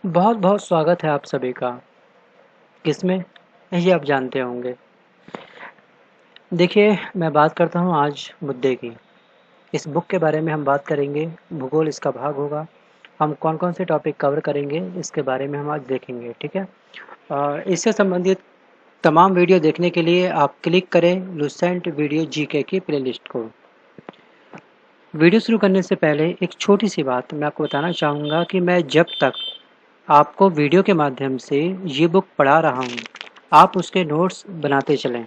बहुत बहुत स्वागत है आप सभी का। किसमें? ये आप जानते होंगे। देखिए, मैं बात करता हूँ आज मुद्दे की। इस बुक के बारे में हम बात करेंगे, भूगोल इसका भाग होगा। हम कौन-कौन से टॉपिक कवर करेंगे, इसके बारे में हम आज देखेंगे, ठीक है? इससे संबंधित तमाम वीडियो देखने के लिए आप क्लिक करें लुसेंट वीडियो जीके की प्लेलिस्ट को। वीडियो शुरू करने से पहले एक छोटी-सी बात मैं आपको बताना चाहूँगा कि मैं जब तक आपको वीडियो के माध्यम से ये बुक पढ़ा रहा हूँ, आप उसके नोट्स बनाते चलें।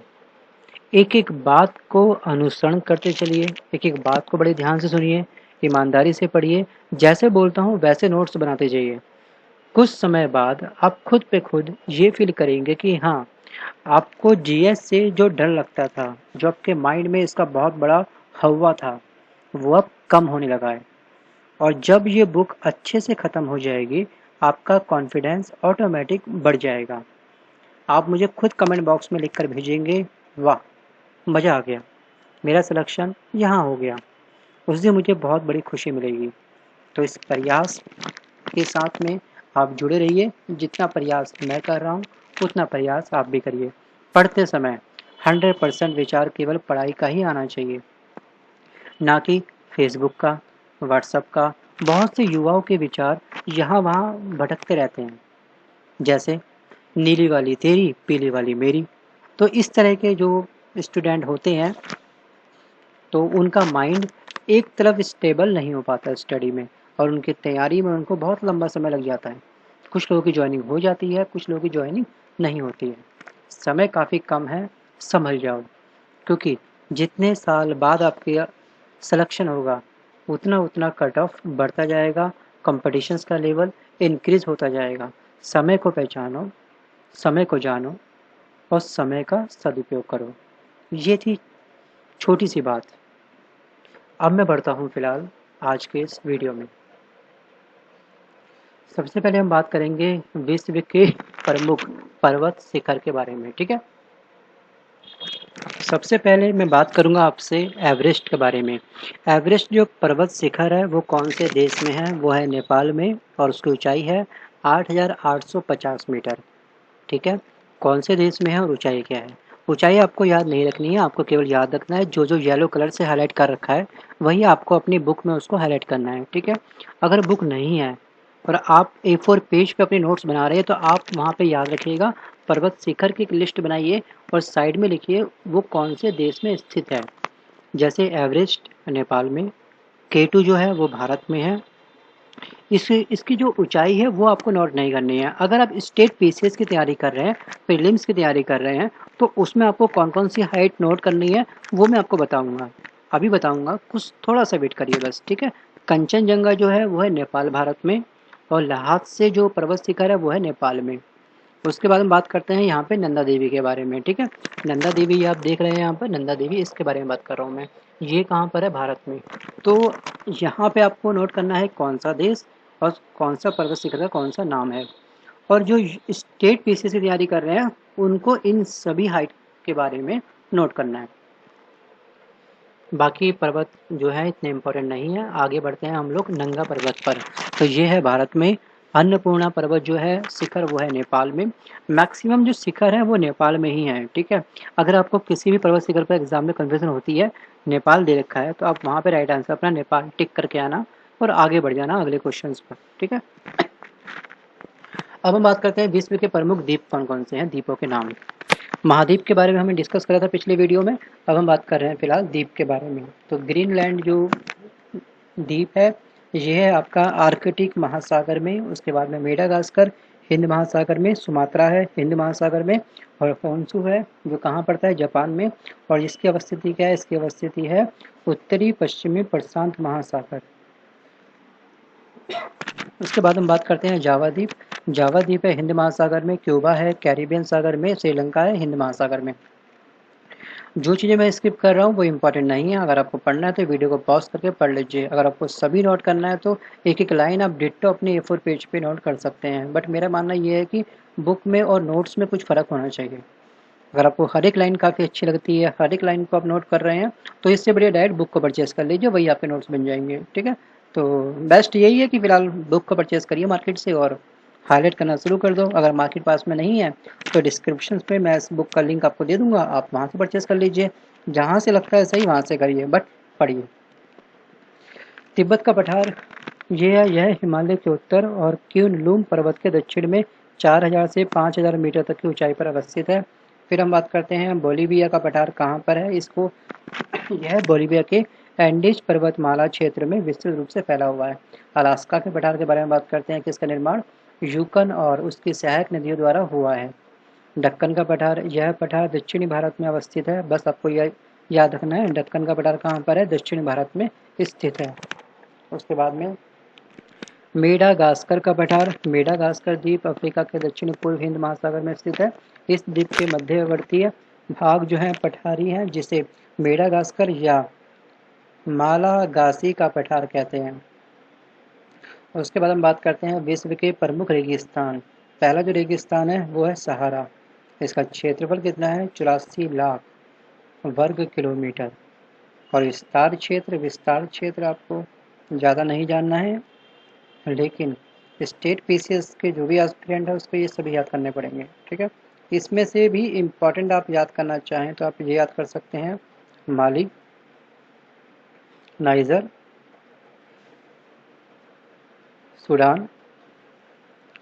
एक-एक बात को अनुसरण करते चलिए, एक-एक बात को बड़े ध्यान से सुनिए, ईमानदारी से पढ़िए, जैसे बोलता हूँ वैसे नोट्स बनाते जाइए। कुछ समय बाद आप खुद पे खुद ये फ़ील करेंगे कि हाँ, आपको जीएस से जो डर लगता था, जो आपके माइंड में इसका बहुत बड़ा हौवा था, वो अब कम होने लगा है। और जब ये बुक अच्छे से ख़त्म हो जाएगी, आपका कॉन्फिडेंस ऑटोमेटिक बढ़ जाएगा। आप मुझे खुद कमेंट बॉक्स में लिखकर भेजेंगे, वाह! मज़ा आ गया, मेरा सिलेक्शन यहाँ हो गया। उस दिन मुझे बहुत बड़ी खुशी मिलेगी। तो इस प्रयास के साथ में आप जुड़े रहिए। जितना प्रयास मैं कर रहा हूँ, उतना प्रयास आप भी करिए। पढ़ते समय 100% विचार केवल पढ़ाई का ही आना चाहिए, ना कि फेसबुक का, व्हाट्सएप का। बहुत से युवाओं के विचार यहाँ-वहाँ भटकते रहते हैं, जैसे नीली वाली तेरी, पीली वाली मेरी। तो इस तरह के जो स्टूडेंट होते हैं, तो उनका माइंड एक तरफ स्टेबल नहीं हो पाता स्टडी में, और उनकी तैयारी में उनको बहुत लंबा समय लग जाता है। कुछ लोगों की जॉइनिंग हो जाती है, कुछ लोगों की जॉइनिंग नहीं होती है। समय काफ़ी कम है, संभल जाओ। क्योंकि जितने साल बाद आपके सिलेक्शन होगा, उतना-उतना कट ऑफ बढ़ता जाएगा, कॉम्पिटिशन्स का लेवल इंक्रीज़ होता जाएगा। समय को पहचानो, समय को जानो और समय का सदुपयोग करो। ये थी छोटी-सी बात। अब मैं बढ़ता हूँ फ़िलहाल आज के इस वीडियो में। सबसे पहले हम बात करेंगे विश्व के प्रमुख पर्वत शिखर के बारे में, ठीक है? सबसे पहले मैं बात करूँगा आपसे एवरेस्ट के बारे में। एवरेस्ट जो पर्वत शिखर है, वो कौन से देश में है? वो है नेपाल में, और उसकी ऊँचाई है 8,850 मीटर, ठीक है? कौन से देश में है और ऊँचाई क्या है? ऊँचाई आपको याद नहीं रखनी है, आपको केवल याद रखना है जो-जो येलो कलर से हाइलाइट कर रखा है, वही आपको अपनी बुक में उसको हाइलाइट करना है, ठीक है? अगर बुक नहीं है और आप A4 पेज पे अपने नोट्स बना रहे हैं, तो आप वहाँ पे याद रखिएगा, पर्वत शिखर की एक लिस्ट बनाइए और साइड में लिखिए वो कौन से देश में स्थित है। जैसे एवरेस्ट नेपाल में, K2 जो है वो भारत में है। इसकी जो ऊंचाई है वो आपको नोट नहीं करनी है। अगर आप स्टेट पीसीएस की तैयारी कर रहे हैं, प्रीलिम्स की तैयारी कर रहे हैं, तो उसमें आपको कौन-कौन सी हाइट नोट करनी है, वो मैं आपको बताऊँगा। अभी बताऊँगा, कुछ थोड़ा-सा वेट करिए बस, ठीक है? कंचनजंगा जो है वो है नेपाल, भारत में, और ल्हासा जो पर्वत शिखर है वो है नेपाल में। उसके बाद हम बात करते हैं यहाँ पे नंदा देवी के बारे में, ठीक है? नंदा देवी ये आप देख रहे हैं यहाँ पर, नंदा देवी, इसके बारे में बात कर रहा हूँ मैं। ये कहाँ पर है? भारत में। तो यहाँ पे आपको नोट करना है कौन सा देश और कौन सा पर्वत शिखर का कौन सा नाम है। और जो स्टेट पीसीएस की तैयारी कर रहे हैं, उनको इन सभी हाइट के बारे में नोट करना है। बाकी पर्वत जो है इतने इम्पोर्टेंट नहीं है। आगे बढ़ते हैं हम लोग नंगा पर्वत पर। तो ये है भारत में। अन्नपूर्णा पर्वत जो है शिखर, वो है नेपाल में। मैक्सिमम जो शिखर है वो नेपाल में ही है, ठीक है? अगर आपको किसी भी पर्वत शिखर पर एग्जाम में कन्फ्यूजन होती है, नेपाल दे रखा है, तो आप वहाँ पे राइट आंसर अपना नेपाल टिक करके आना और आगे बढ़ जाना अगले क्वेश्चन पर, ठीक है? अब हम बात करते हैं विश्व के प्रमुख द्वीप कौन कौन से हैं, द्वीपों के नाम। महाद्वीप के बारे में हमने डिस्कस करा था पिछले वीडियो में। अब हम बात कर रहे हैं फिलहाल द्वीप के बारे में। तो ग्रीनलैंड जो द्वीप है, ये है आपका आर्कटिक महासागर में। उसके बाद में मेडागास्कर हिंद महासागर में, सुमात्रा है हिंद महासागर में, और होन्शु है जो कहाँ पड़ता है? जापान में। और इसकी अवस्थिति क्या है? इसकी अवस्थिति है उत्तरी पश्चिमी प्रशांत महासागर। उसके बाद हम बात करते हैं जावा द्वीप। जावा द्वीप है हिंद महासागर में, क्यूबा है कैरिबियन सागर में, श्रीलंका है हिंद महासागर में। जो चीज़ें मैं स्किप कर रहा हूँ वो इम्पोर्टेंट नहीं है। अगर आपको पढ़ना है तो वीडियो को पॉज करके पढ़ लीजिए। अगर आपको सभी नोट करना है तो एक एक लाइन आप डिट्टो अपने A4 पेज पे नोट कर सकते हैं। बट मेरा मानना ये है कि बुक में और नोट्स में कुछ फ़र्क होना चाहिए। अगर आपको हर एक लाइन काफ़ी अच्छी लगती है, हर एक लाइन को आप नोट कर रहे हैं, तो इससे बढ़िया डायरेक्ट बुक को परचेज़ कर लीजिए, वही आपके नोट्स बन जाएंगे, ठीक है? तो बेस्ट यही है कि फ़िलहाल बुक को परचेज़ करिए मार्केट से और हाईलाइट करना शुरू कर दो। अगर मार्केट पास में नहीं है तो डिस्क्रिप्शन पे मैं इस बुक का लिंक आपको दे दूंगा, आप वहाँ से परचेस कर लीजिए। जहाँ से लगता है सही वहाँ से करिए, बट पढ़िए। तिब्बत का पठार यह हिमालय के उत्तर और क्यूनलुन पर्वत के दक्षिण में 4000 से 5000 मीटर तक की ऊंचाई पर अवस्थित है। फिर हम बात करते हैं बोलीविया का पठार कहाँ पर है। यह बोलीविया के एंडीज पर्वतमाला क्षेत्र में विस्तृत रूप से फैला हुआ है। अलास्का के पठार के बारे में बात करते हैं कि इसका निर्माण यूकन और उसकी सहायक नदियों द्वारा हुआ है। दक्कन का पठार, यह पठार दक्षिणी भारत में अवस्थित है। बस आपको यह याद रखना है दक्कन का पठार कहाँ पर है, दक्षिणी भारत में स्थित है। उसके बाद में मेडागास्कर का पठार, मेडागास्कर द्वीप अफ्रीका के दक्षिण पूर्व हिंद महासागर में स्थित है। इस द्वीप के मध्यवर्तीय भाग जो है पठारी है, जिसे मेडागास्कर या मालागासी का पठार कहते हैं। उसके बाद हम बात करते हैं विश्व के प्रमुख रेगिस्तान। पहला जो रेगिस्तान है वो है सहारा। इसका क्षेत्रफल कितना है, 84 लाख वर्ग किलोमीटर। और विस्तार क्षेत्र आपको ज़्यादा नहीं जानना है, लेकिन स्टेट पीसीएस के जो भी एस्पिरेंट है उसको ये सभी याद करने पड़ेंगे, ठीक है। इसमें से भी इम्पोर्टेंट आप याद करना चाहें तो आप ये याद कर सकते हैं माली, नाइजर, सूडान,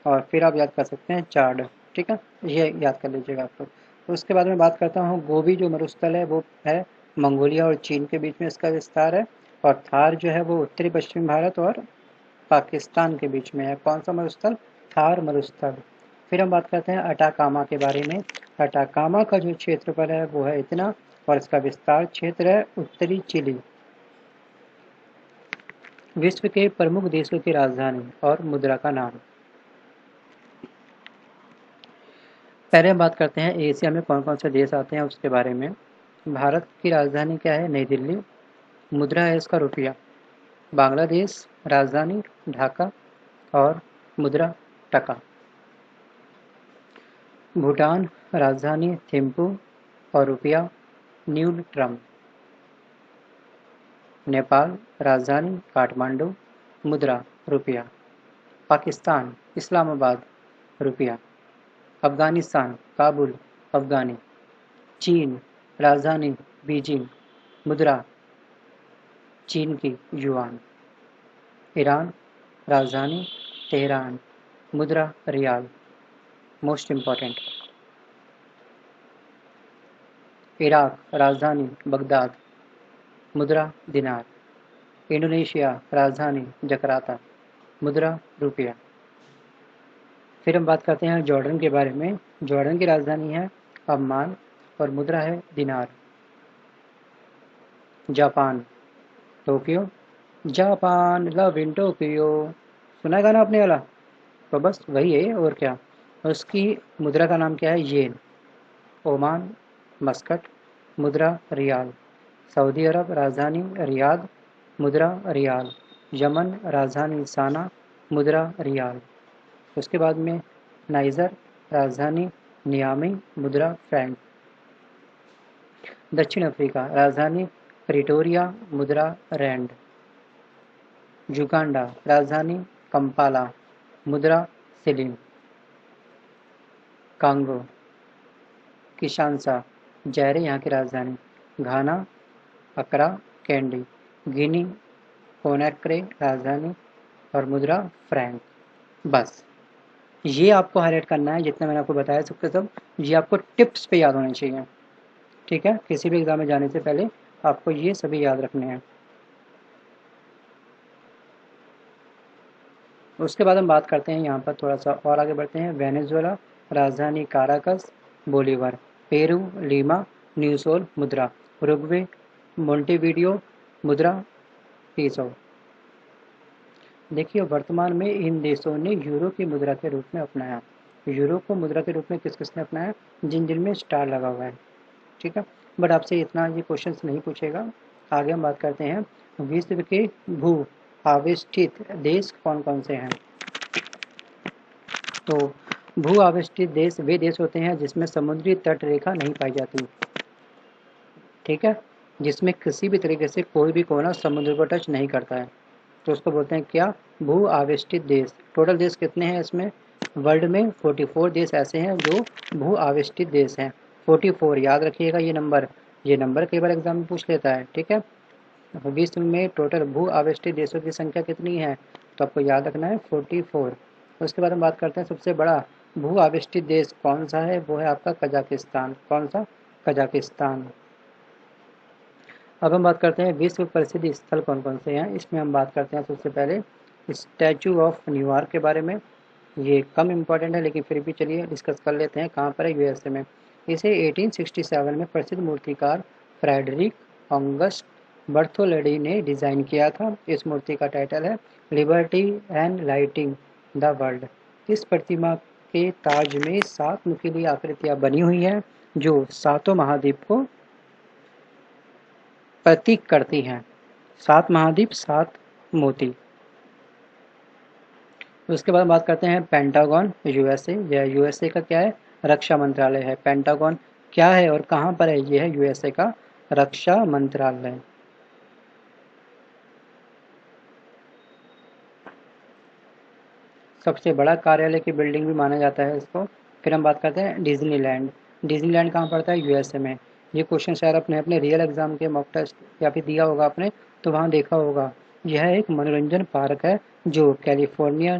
और फिर आप याद कर सकते हैं चाड, ठीक है। ये याद कर लीजिएगा आप लोग। उसके बाद में बात करता हूँ गोबी जो मरुस्थल है वो है मंगोलिया और चीन के बीच में इसका विस्तार है। और थार जो है वो उत्तरी पश्चिमी भारत और पाकिस्तान के बीच में है। कौन सा मरुस्थल, थार मरुस्थल। फिर हम बात करते हैं अटाकामा के बारे में। अटाकामा का जो क्षेत्रफल है वो है इतना, और इसका विस्तार क्षेत्र है उत्तरी चिली। विश्व के प्रमुख देशों की राजधानी और मुद्रा का नाम। पहले हम बात करते हैं एशिया में कौन कौन से देश आते हैं उसके बारे में। भारत की राजधानी क्या है, नई दिल्ली। मुद्रा है इसका रुपया। बांग्लादेश राजधानी ढाका और मुद्रा टका। भूटान राजधानी थिम्पू और रुपया न्यू ट्रम। नेपाल राजधानी काठमांडू, मुद्रा रुपया। पाकिस्तान इस्लामाबाद, रुपया। अफगानिस्तान काबुल, अफगानी। चीन राजधानी बीजिंग, मुद्रा चीन की युआन। ईरान राजधानी तेहरान, मुद्रा रियाल। Most important. इराक राजधानी बगदाद, मुद्रा दिनार। इंडोनेशिया राजधानी जकार्ता, मुद्रा रुपया। फिर हम बात करते हैं जॉर्डन के बारे में। जॉर्डन की राजधानी है अम्मान और मुद्रा है दिनार। Japan Tokyo, Japan love in Tokyo, सुना है गाना आपने वाला, तो बस वही है और क्या। उसकी मुद्रा का नाम क्या है, येन। ओमान मस्कट, मुद्रा रियाल। सऊदी अरब राजधानी रियाद, मुद्रा रियाल। यमन राजधानी साना, मुद्रा रियाल। उसके बाद में नाइजर राजधानी नियामी, मुद्रा फ्रैंक। दक्षिण अफ्रीका राजधानी प्रिटोरिया, मुद्रा रैंड। युगांडा राजधानी कंपाला, मुद्रा सिलिंग। कांगो किशानसा जैरे यहाँ की राजधानी। घाना अकरा कैंडी। गिनी कोनैक्रे राजधानी और मुद्रा फ्रैंक। बस ये आपको हाईलाइट करना है जितना मैंने आपको बताया सब। ये आपको टिप्स पे याद होने चाहिए, ठीक है। किसी भी एग्जाम में जाने से पहले आपको ये सभी याद रखने हैं। उसके बाद हम बात करते हैं यहाँ पर थोड़ा सा और आगे बढ़ते हैं। वेनेजुएला राजधानी काराकस, बोलीवर। पेरू लीमा, न्यूसोल, मुद्रा। उरुग्वे मोंटेवीडियो, मुद्रा पीसो। देखिए वर्तमान में इन देशों ने यूरो की मुद्रा के रूप में अपनाया। यूरो को मुद्रा के रूप में किस किसने अपनाया, जिन में स्टार लगा हुआ है, ठीक है। बट आपसे इतना ये क्वेश्चन नहीं पूछेगा। आगे हम बात करते हैं विश्व के भू आवेष्टित देश कौन कौन से हैं। तो भू आवेष्टित देश वे देश होते हैं जिसमें समुद्री तट रेखा नहीं पाई जाती, ठीक है, जिसमें किसी भी तरीके से कोई भी कोना समुद्र को टच नहीं करता है, तो उसको बोलते हैं क्या, भू आवेष्टित देश। टोटल देश कितने हैं इसमें, वर्ल्ड में 44 देश ऐसे हैं जो भू आविष्टित देश हैं। 44 याद रखिएगा ये नंबर कई बार एग्जाम में पूछ लेता है, ठीक है। विश्व में टोटल भू आविष्टित देशों की संख्या कितनी है, तो आपको याद रखना है 44। उसके बाद हम बात करते हैं सबसे बड़ा भू आविष्टित देश कौन सा है, वो है आपका कजाकिस्तान। कौन सा? कजाकिस्तान। अब हम बात करते हैं विश्व प्रसिद्ध स्थल कौन कौन से हैं। इसमें हम बात करते हैं सबसे पहले स्टैचू ऑफ न्यूयॉर्क के बारे में। ये कम इम्पोर्टेंट है लेकिन फिर भी चलिए डिस्कस कर लेते हैं। कहाँ पर है? यूएसए में। इसे 1867 में प्रसिद्ध मूर्तिकार फ्रेडरिक ऑगस्ट बर्थोल्डी ने डिज़ाइन किया था। इस मूर्ति का टाइटल है liberty and lighting the world. इस प्रतिमा के ताज में 7 नुकीली आकृतियां बनी हुई हैं जो सातों महाद्वीप को प्रतीक करती हैं। 7 महाद्वीप 7 मोती। उसके बाद बात करते हैं पेंटागन यूएसए। यह यूएसए का क्या है? रक्षा मंत्रालय है। पेंटागन क्या है और कहाँ पर है? यह है यूएसए का रक्षा मंत्रालय। सबसे बड़ा कार्यालय की बिल्डिंग भी माना जाता है इसको। फिर हम बात करते हैं डिज्नीलैंड। डिज्नीलैंड कहाँ पड़ता है? यूएसए में। ये क्वेश्चन शायद अपने अपने रियल एग्जाम के मॉक टेस्ट या फिर दिया होगा आपने, तो वहाँ देखा होगा। यह एक मनोरंजन पार्क है जो कैलिफोर्निया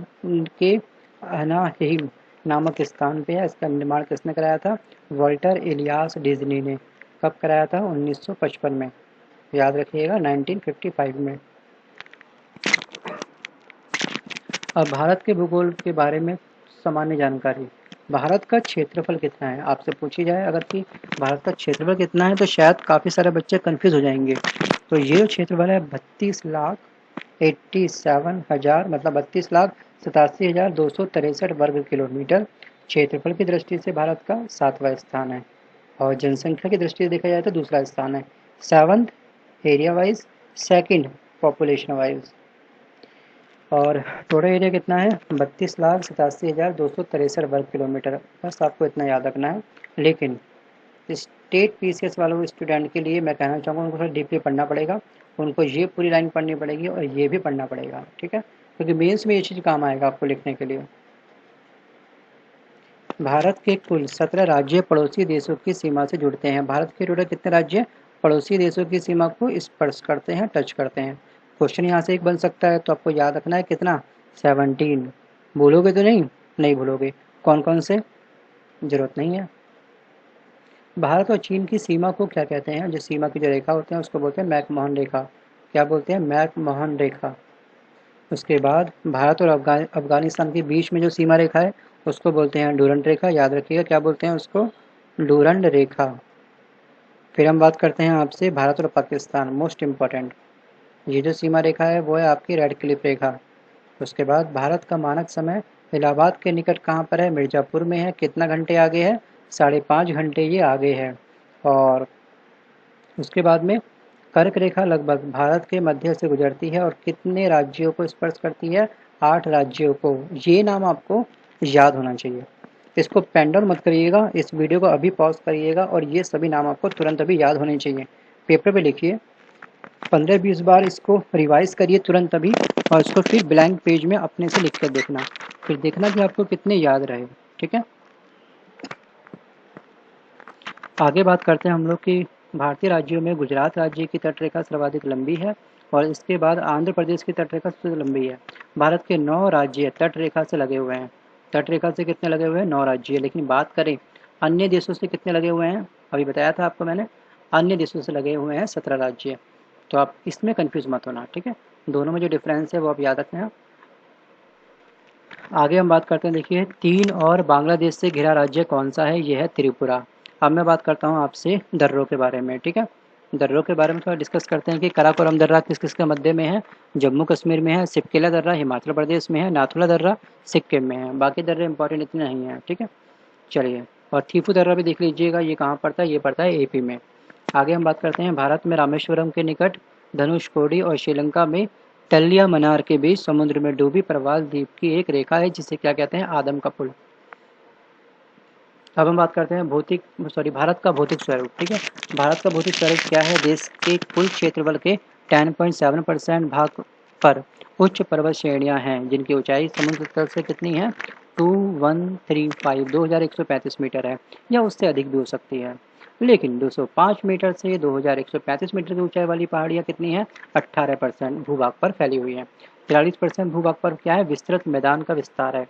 के अनाहीम नामक स्थान पे है। इसका निर्माण किसने कराया था? वॉल्टर इलियास डिज्नी ने। कब कराया था? 1955 में। याद रखिएगा 1955 में। अब भारत के भूगोल के बारे में सामान्य जानकारी। भारत का क्षेत्रफल कितना है? आपसे पूछी जाए अगर कि भारत का क्षेत्रफल कितना है, तो शायद काफ़ी सारे बच्चे कंफ्यूज हो जाएंगे। तो ये जो क्षेत्रफल है 32,87,000 मतलब 32,87,263 वर्ग किलोमीटर क्षेत्रफल की दृष्टि से भारत का 7वां स्थान है। और जनसंख्या की दृष्टि से देखा जाए तो दूसरा स्थान है। 7th area wise, 2nd population wise. और टोटल एरिया कितना है? 32,87,263 वर्ग किलोमीटर। बस आपको इतना याद रखना है। लेकिन स्टेट पीसीएस वालों स्टूडेंट के लिए मैं कहना चाहूँगा उनको थोड़ा डीपली पढ़ना पड़ेगा। उनको ये पूरी लाइन पढ़नी पड़ेगी और ये भी पढ़ना पड़ेगा, ठीक है, क्योंकि मेंस में ये चीज़ काम आएगा आपको लिखने के लिए। भारत के कुल 17 राज्य पड़ोसी देशों की सीमा से जुड़ते हैं। भारत के टोटल कितने राज्य पड़ोसी देशों की सीमा को स्पर्श करते हैं, टच करते हैं? क्वेश्चन यहाँ से एक बन सकता है, तो आपको याद रखना है कितना? 17। भूलोगे तो नहीं भूलोगे। कौन कौन से? जरूरत नहीं है। भारत और चीन की सीमा को क्या कहते हैं? जो सीमा की जो रेखा होते हैं उसको बोलते हैं मैकमोहन रेखा। क्या बोलते हैं? मैकमोहन रेखा। उसके बाद भारत और अफगानिस्तान के बीच में जो सीमा रेखा है उसको बोलते हैं डूरंड रेखा। याद रखिएगा क्या बोलते हैं उसको? डूरंड रेखा। फिर हम बात करते हैं आपसे भारत और पाकिस्तान, मोस्ट इम्पॉर्टेंट। ये जो सीमा रेखा है वो है आपकी रेड क्लिफ रेखा। उसके बाद भारत का मानक समय इलाहाबाद के निकट कहाँ पर है? मिर्ज़ापुर में है। कितना घंटे आगे है? 5.5 घंटे ये आगे है। और उसके बाद में कर्क रेखा लगभग भारत के मध्य से गुजरती है और कितने राज्यों को स्पर्श करती है? 8 राज्यों को। ये नाम आपको याद होना चाहिए। इसको पेन डाउन मत करिएगा, इस वीडियो को अभी पॉज करिएगा और ये सभी नाम आपको तुरंत अभी याद होने चाहिए। पेपर पे लिखिए, 15-20 बार इसको रिवाइज करिए तुरंत अभी, और इसको फिर ब्लैंक पेज में अपने से लिख कर देखना, फिर देखना कि आपको कितने याद रहे, ठीक है। आगे बात करते हैं हम लोग कि भारतीय राज्यों में गुजरात राज्य की तटरेखा सर्वाधिक लंबी है और इसके बाद आंध्र प्रदेश की तटरेखा सबसे लंबी है। भारत के 9 राज्य तटरेखा से लगे हुए हैं। तटरेखा से कितने लगे हुए हैं? 9 राज्य। लेकिन बात करें अन्य देशों से कितने लगे हुए हैं, अभी बताया था आपको मैंने, अन्य देशों से लगे हुए हैं 17 राज्य। तो आप इसमें कंफ्यूज मत होना, ठीक है। दोनों में जो डिफरेंस है वो आप याद रखना। आगे हम बात करते हैं, देखिए 3 और बांग्लादेश से घिरा राज्य कौन सा है? यह है त्रिपुरा। अब मैं बात करता हूँ आपसे दर्रों के बारे में, ठीक है। दर्रों के बारे में थोड़ा डिस्कस करते हैं कि काराकोरम दर्रा किस किस के मध्य में है? जम्मू कश्मीर में है। सिपकेला दर्रा हिमाचल प्रदेश में है। नाथुला दर्रा सिक्किम में है। बाकी दर्रे इंपॉर्टेंट इतने नहीं हैं, ठीक है। चलिए, और थीफू दर्रा भी देख लीजिएगा, ये कहाँ पड़ता है? ये पड़ता है एपी में। आगे हम बात करते हैं भारत में रामेश्वरम के निकट धनुषकोडी और श्रीलंका में टलिया मनार के बीच समुद्र में डूबी प्रवाल द्वीप की एक रेखा है जिसे क्या कहते हैं? आदम का पुल। अब हम बात करते हैं भारत का भौतिक स्वरूप, ठीक है। भारत का भौतिक स्वरूप क्या है? देश के कुल क्षेत्रफल के 10.7% भाग पर उच्च पर्वत श्रेणियां हैं जिनकी ऊंचाई समुद्र तल से कितनी है? 2135 2135 मीटर है या उससे अधिक भी हो सकती है। लेकिन 205 मीटर से 2135 मीटर की ऊंचाई वाली पहाड़ियाँ कितनी हैं? 18% भूभाग पर फैली हुई हैं। 43% भूभाग पर क्या है? विस्तृत मैदान का विस्तार है।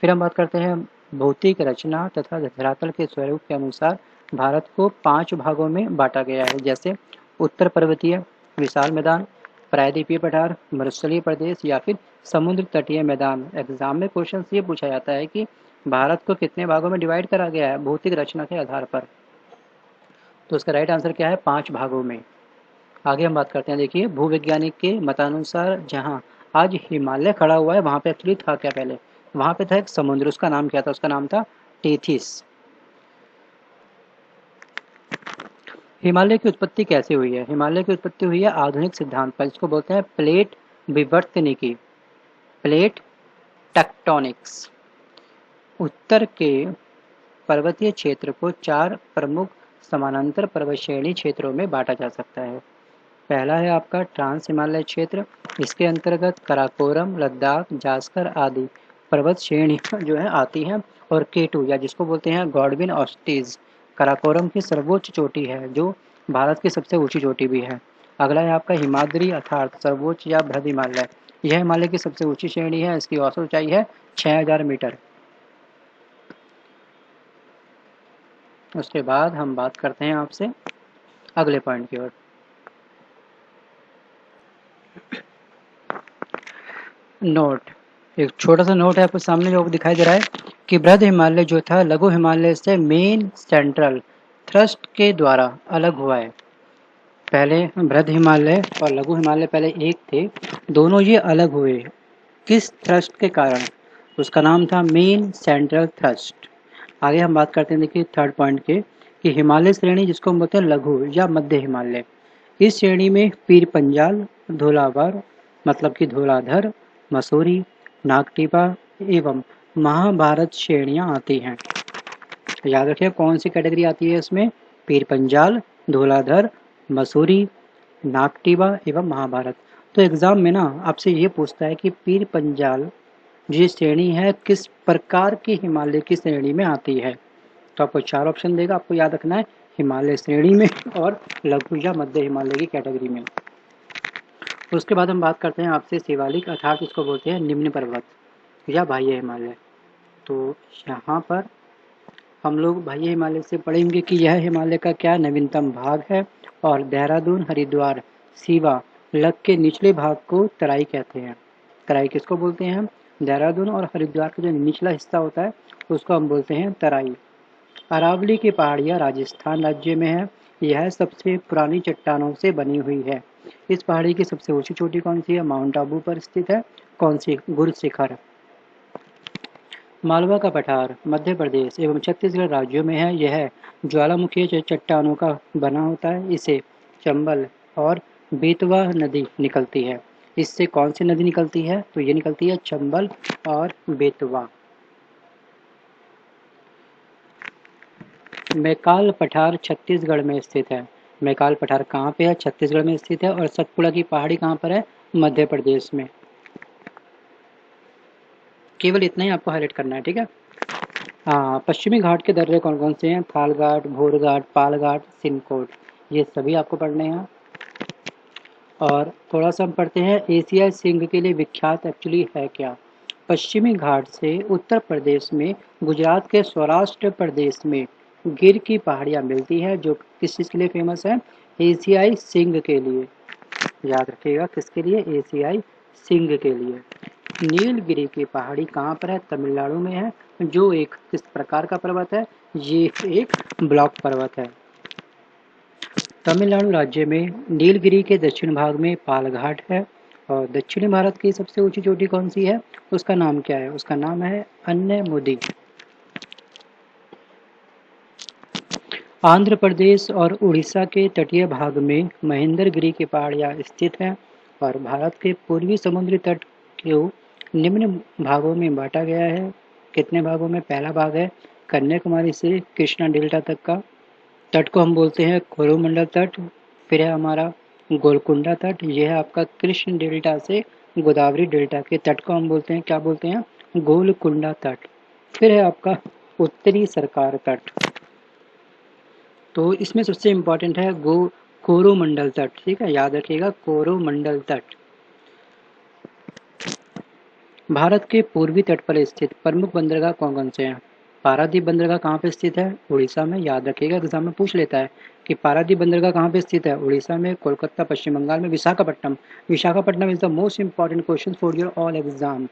फिर हम बात करते हैं भौतिक रचना तथा धरातल के स्वरूप के अनुसार भारत को 5 भागों में बांटा गया है, जैसे उत्तर पर्वतीय विशाल मैदान, प्रायद्वीपीय पठार, मरुस्थलीय प्रदेश या फिर समुद्र तटीय मैदान। एग्जाम में क्वेश्चन ये पूछा जाता है कि भारत को कितने भागों में डिवाइड करा गया है भौतिक रचना के आधार पर। तो इसका राइट आंसर क्या है? 5 भागों में। आगे हम बात करते हैं, देखिए भूवैज्ञानिक के मतानुसार जहाँ आज हिमालय खड़ा हुआ है वहाँ पे एक्चुअली था क्या पहले? वहाँ पे था एक समुद्र, उसका नाम क्या था? उसका नाम था टेथिस। हिमालय की उत्पत्ति कैसे हुई है? हिमालय की उत्पत्ति हुई है आधुनिक सिद्धांत पर, इसको बोलते हैं प्लेट विवर्तनिकी, प्लेट टेक्टोनिक्स। उत्तर के पर्वतीय क्षेत्र को 4 प्रमुख समानांतर पर्वत श्रेणी क्षेत्रों में बांटा जा सकता है। पहला है आपका ट्रांस हिमालय क्षेत्र, इसके अंतर्गत कराकोरम, लद्दाख, जास्कर आदि पर्वत श्रेणियाँ जो है आती हैं। और K2 या जिसको बोलते हैं गॉडविन ऑस्टीज, कराकोरम की सर्वोच्च चोटी है जो भारत की सबसे ऊंची चोटी भी है। अगला है आपका हिमाद्री अर्थात सर्वोच्च या बृहद हिमालय, यह हिमालय की सबसे ऊंची श्रेणी है, इसकी औसत ऊंचाई है 6000 मीटर। उसके बाद हम बात करते हैं आपसे अगले पॉइंट की ओर। नोट, एक छोटा सा नोट है आपको सामने जो दिखाई दे रहा है कि बृहद हिमालय जो था लघु हिमालय से मेन सेंट्रल थ्रस्ट के द्वारा अलग हुआ है। पहले बृहद हिमालय और लघु हिमालय पहले एक थे, दोनों ये अलग हुए किस थ्रस्ट के कारण? उसका नाम था मेन सेंट्रल थ्रस्ट। आगे हम बात करते हैं, देखिए थर्ड पॉइंट के कि हिमालय श्रेणी जिसको हम बोलते हैं लघु या मध्य हिमालय, इस श्रेणी में पीर पंजाल, धौलाधर मतलब कि धौलाधर, मसूरी, नागटिबा एवं महाभारत श्रेणियां आती हैं। याद रखिए कौन सी कैटेगरी आती है इसमें? पीर पंजाल, धौलाधर, मसूरी, नागटिबा एवं महाभारत। तो एग्जाम में ना आपसे ये पूछता है कि पीर पंजाल जो श्रेणी है किस प्रकार की हिमालय की श्रेणी में आती है। तो आपको 4 ऑप्शन देगा, आपको याद रखना है हिमालय श्रेणी में और लघु या मध्य हिमालय की कैटेगरी में। उसके बाद हम बात करते हैं आपसे शिवालिक अर्थात इसको बोलते हैं निम्न पर्वत या बाह्य हिमालय। तो यहाँ पर हम लोग बाह्य हिमालय से पढ़ेंगे कि यह हिमालय का क्या नवीनतम भाग है और देहरादून, हरिद्वार, सीवा लग के निचले भाग को तराई कहते हैं। तराई किसको बोलते हैं हम? देहरादून और हरिद्वार का जो निचला हिस्सा होता है उसको हम बोलते हैं तराई। अरावली की पहाड़ियाँ राजस्थान राज्य में है, यह सबसे पुरानी चट्टानों से बनी हुई है। इस पहाड़ी की सबसे ऊंची चोटी कौन सी है? माउंट आबू पर स्थित है। कौन सी? गुर शिखर। मालवा का पठार मध्य प्रदेश एवं छत्तीसगढ़ राज्यों में है, यह ज्वालामुखीय चट्टानों का बना होता है। इसे चंबल और बेतवा नदी निकलती है। इससे कौन सी नदी निकलती है? तो ये निकलती है चंबल और बेतवा। मैकाल पठार छत्तीसगढ़ में स्थित है। मैकाल पठार कहाँ पे है? छत्तीसगढ़ में स्थित है। और सतपुड़ा की पहाड़ी कहाँ पर है? मध्य प्रदेश में। केवल इतना ही आपको हाईलाइट करना है, ठीक है। हाँ, पश्चिमी घाट के दर्रे कौन कौन से हैं? थाल घाट, भोर घाट, पाल घाट, सिनकोट, ये सभी आपको पढ़ने हैं। और थोड़ा सा हम पढ़ते हैं एशियाई सिंह के लिए विख्यात एक्चुअली है क्या? पश्चिमी घाट से उत्तर प्रदेश में गुजरात के सौराष्ट्र प्रदेश में गिर की पहाड़ियाँ मिलती है जो किस चीज़ के लिए फेमस है? एशियाई सिंह के लिए। याद रखिएगा किसके लिए? एशियाई सिंह के लिए। नीलगिरी की पहाड़ी कहाँ पर है? तमिलनाडु में है, जो एक किस प्रकार का पर्वत है? ये एक ब्लॉक पर्वत है। तमिलनाडु राज्य में नीलगिरी के दक्षिण भाग में पालघाट है। और दक्षिणी भारत की सबसे ऊंची चोटी कौन सी है? उसका नाम क्या है? उसका नाम है अन्यमुदी। आंध्र प्रदेश और उड़ीसा के तटीय भाग में महेंद्रगिरी की पहाड़ियाँ स्थित हैं। और भारत के पूर्वी समुद्री तट को निम्न भागों में बांटा गया है। कितने भागों में? पहला भाग है कन्याकुमारी से कृष्णा डेल्टा तक का तट को हम बोलते हैं कोरोमंडल तट। फिर है हमारा गोलकुंडा तट, यह है आपका कृष्ण डेल्टा से गोदावरी डेल्टा के तट को हम बोलते हैं क्या बोलते हैं? गोलकुंडा तट। फिर है आपका उत्तरी सरकार तट। तो इसमें सबसे इम्पोर्टेंट है कोरोमंडल तट, ठीक है, याद रखिएगा कोरोमंडल तट। भारत के पूर्वी तट पर स्थित प्रमुख बंदरगाह कौन कौन से हैं? पारादीप बंदरगाह कहाँ पे स्थित है? उड़ीसा में। याद रखिएगा, एग्जाम में पूछ लेता है कि पारादीप बंदरगाह कहाँ पे स्थित है? उड़ीसा में। कोलकाता पश्चिम बंगाल में। Visakhapatnam, Visakhapatnam is the most important question for your all exam,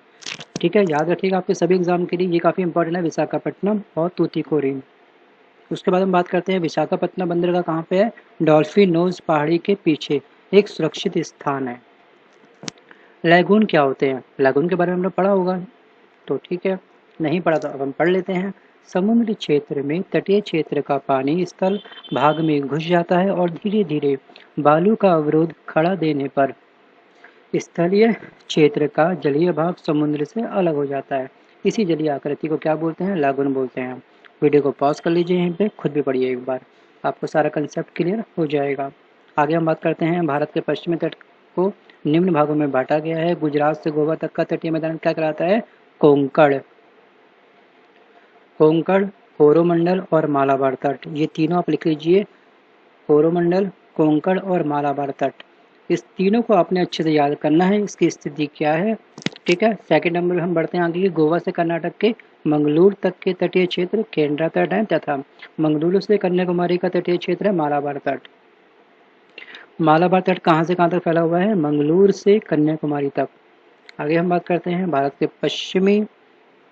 ठीक है, याद रखिएगा आपके सभी एग्जाम के लिए ये काफ़ी इंपॉर्टेंट है, विशाखापट्टनम और तूतीकोरिन। उसके बाद हम बात करते हैं विशाखापट्टनम बंदरगाह कहाँ पे है? डॉल्फिन नोज पहाड़ी के पीछे एक सुरक्षित स्थान है। लैगून क्या होते हैं? लैगून के बारे में हमने पढ़ा होगा, तो ठीक है, नहीं पढ़ा तो अब हम पढ़ लेते हैं। समुद्री क्षेत्र में तटीय क्षेत्र का पानी स्थल भाग में घुस जाता है और धीरे धीरे बालू का अवरोध खड़ा देने पर स्थलीय क्षेत्र का जलीय भाग समुद्र से अलग हो जाता है। इसी जलीय आकृति को क्या बोलते हैं? लैगून बोलते हैं। वीडियो को पॉज कर लीजिए, यहीं पे खुद भी पढ़िए एक बार, आपको सारा कंसेप्ट क्लियर हो जाएगा। आगे हम बात करते हैं भारत के पश्चिमी तट को निम्न भागों में बांटा गया है। गुजरात से गोवा तक का तटीय मैदान क्या कहलाता है? कोंकण। कोंकण, कोरोमंडल और मालाबार तट, ये तीनों आप लिख लीजिए, कोरोमंडल, कोंकण और मालाबार तट। इस तीनों को आपने अच्छे से याद करना है, इसकी स्थिति क्या है, ठीक है। सेकंड नंबर में हम बढ़ते हैं आगे, गोवा से कर्नाटक के मंगलूर तक के तटीय क्षेत्र केंद्रा तट है तथा मंगलुरु से कन्याकुमारी का तटीय क्षेत्र है मालाबार तट। मालाबार तट कहाँ से कहाँ तक फैला हुआ है? मंगलूर से कन्याकुमारी तक। आगे हम बात करते हैं भारत के पश्चिमी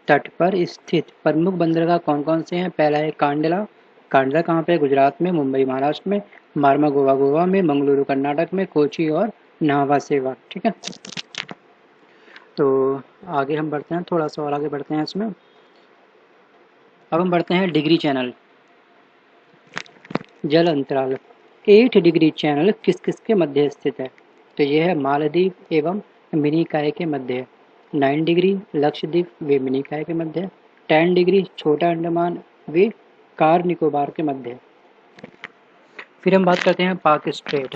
तट पर स्थित प्रमुख बंदरगाह कौन कौन से हैं? पहला है कांडला। कांडला कहाँ पे? गुजरात में। मुंबई महाराष्ट्र में। मार्मा गोवा में। मंगलुरु कर्नाटक में। कोची और नावा सेवा, ठीक है। तो आगे हम बढ़ते हैं, थोड़ा सा और आगे बढ़ते हैं इसमें। अब हम बढ़ते हैं डिग्री चैनल। जल अंतराल 8 डिग्री चैनल किस किस के मध्य स्थित है? तो यह है मालदीव एवं मिनीकॉय के मध्य। 9 डिग्री लक्षद्वीप वे मिनीकॉय के मध्य। 10 डिग्री छोटा अंडमान वे कार निकोबार के मध्य। फिर हम बात करते हैं पाक स्ट्रेट।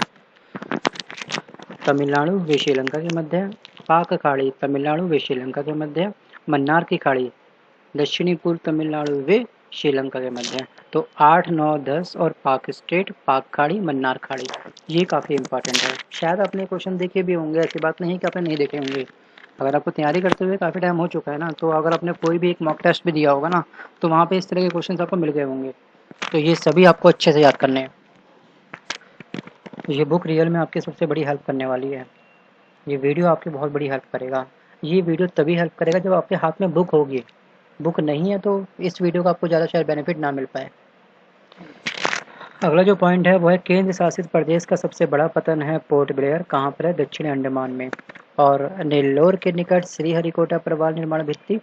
तमिलनाडु व श्रीलंका के मध्य। पाक खाड़ी तमिलनाडु व श्रीलंका के मध्य। मन्नार की खाड़ी दक्षिणी पूर्व तमिलनाडु व श्रीलंका के मध्य। तो 8, 9, 10 और पाक स्ट्रेट, पाक खाड़ी, मन्नार खाड़ी, ये काफ़ी इंपॉर्टेंट है। शायद आपने क्वेश्चन देखे भी होंगे, ऐसी बात नहीं कि आपने नहीं देखे होंगे। अगर आपको तैयारी करते हुए काफ़ी टाइम हो चुका है ना, तो अगर आपने कोई भी एक मॉक टेस्ट भी दिया होगा ना, तो वहाँ पे इस तरह के क्वेश्चन आपको मिल गए होंगे। तो ये सभी आपको अच्छे से याद करने हैं। ये बुक रियल में आपकी सबसे बड़ी हेल्प करने वाली है। ये वीडियो आपकी बहुत बड़ी हेल्प करेगा। ये वीडियो तभी हेल्प करेगा जब आपके हाथ में बुक होगी। बुक नहीं है तो इस वीडियो का आपको ज़्यादा शायद बेनिफिट ना मिल पाए। अगला जो पॉइंट है वो है केंद्र शासित प्रदेश का सबसे बड़ा पतन है पोर्ट ब्लेयर, कहाँ पर है? दक्षिणी अंडमान में। और नेल्लोर के निकट श्रीहरिकोटा प्रवाल निर्माण भित्ति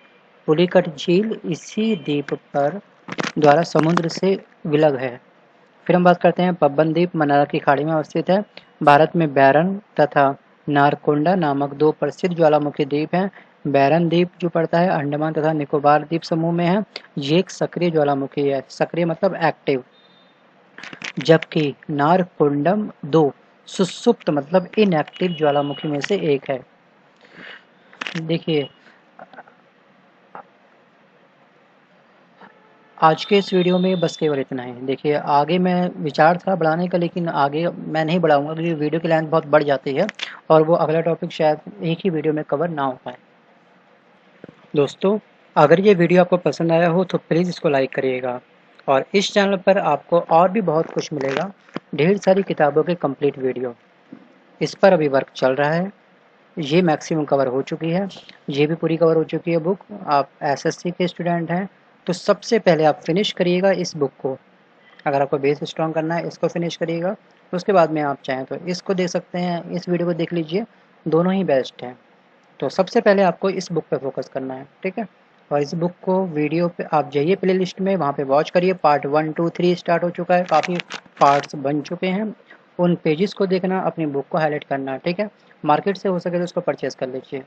पुलिकट झील इसी द्वीप पर द्वारा समुद्र से विलग है। फिर हम बात करते हैं पबन द्वीप मन्नार की खाड़ी में अवस्थित है। भारत में बैरन तथा नारकोंडा नामक 2 प्रसिद्ध ज्वालामुखी द्वीप हैं। बैरन द्वीप जो पड़ता है अंडमान तथा निकोबार द्वीप समूह में है, ये एक सक्रिय ज्वालामुखी है। सक्रिय मतलब एक्टिव। जबकि नारकोंडम 2 सुषुप्त मतलब इनएक्टिव ज्वालामुखी में से एक है। देखिए, आज के इस वीडियो में बस केवल इतना ही। देखिए, आगे मैं विचार था बढ़ाने का, लेकिन आगे मैं नहीं बढ़ाऊंगा क्योंकि वीडियो की लेंथ बहुत बढ़ जाती है और वो अगला टॉपिक शायद एक ही वीडियो में कवर ना हो पाए। दोस्तों, अगर ये वीडियो आपको पसंद आया हो तो प्लीज़ इसको लाइक करिएगा और इस चैनल पर आपको और भी बहुत कुछ मिलेगा, ढेर सारी किताबों के कंप्लीट वीडियो। इस पर अभी वर्क चल रहा है, ये मैक्सिमम कवर हो चुकी है, ये भी पूरी कवर हो चुकी है बुक। आप एसएससी के स्टूडेंट हैं तो सबसे पहले आप फिनिश करिएगा इस बुक को। अगर आपको बेस स्ट्रॉन्ग करना है इसको फिनिश करिएगा, उसके बाद में आप चाहें तो इसको देख सकते हैं, इस वीडियो को देख लीजिए, दोनों ही बेस्ट हैं। तो सबसे पहले आपको इस बुक पे फोकस करना है, ठीक है। और इस बुक को वीडियो पे आप जाइए प्लेलिस्ट में, वहाँ पे वॉच करिए। पार्ट 1, 2, 3 स्टार्ट हो चुका है, काफ़ी पार्ट्स बन चुके हैं। उन पेजेस को देखना, अपनी बुक को हाईलाइट करना, ठीक है। मार्केट से हो सके तो उसको परचेज़ कर लीजिए,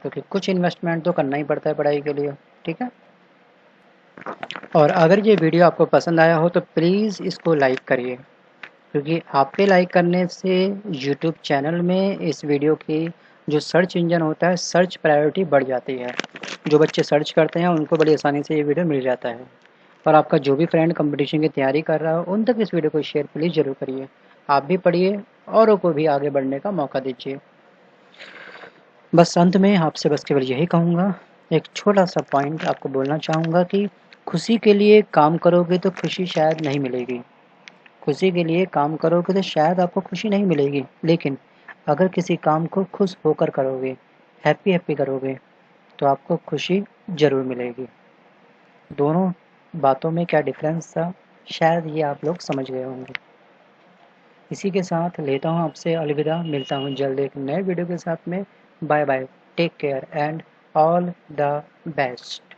क्योंकि कुछ इन्वेस्टमेंट तो करना ही पड़ता है पढ़ाई के लिए, ठीक है। और अगर ये वीडियो आपको पसंद आया हो तो प्लीज़ इसको लाइक करिए, क्योंकि आपके लाइक करने से यूट्यूब चैनल में इस वीडियो की जो सर्च इंजन होता है, सर्च प्रायोरिटी बढ़ जाती है। जो बच्चे सर्च करते हैं उनको बड़ी आसानी से ये वीडियो मिल जाता है। और आपका जो भी फ्रेंड कंपटीशन की तैयारी कर रहा हो उन तक इस वीडियो को शेयर प्लीज़ ज़रूर करिए। आप भी पढ़िए, औरों को भी आगे बढ़ने का मौका दीजिए। बस अंत में आपसे बस केवल यही कहूँगा, एक छोटा-सा पॉइंट आपको बोलना चाहूँगा कि खुशी के लिए काम करोगे तो खुशी शायद नहीं मिलेगी। खुशी के लिए काम करोगे तो शायद आपको खुशी नहीं मिलेगी, लेकिन अगर किसी काम को खुश होकर करोगे, हैप्पी-हैप्पी करोगे, तो आपको खुशी ज़रूर मिलेगी। दोनों बातों में क्या डिफ़रेंस था, शायद ये आप लोग समझ गए होंगे। इसी के साथ लेता हूँ आपसे अलविदा, मिलता हूँ जल्द एक नए वीडियो के साथ में। Bye bye, take care and all the best.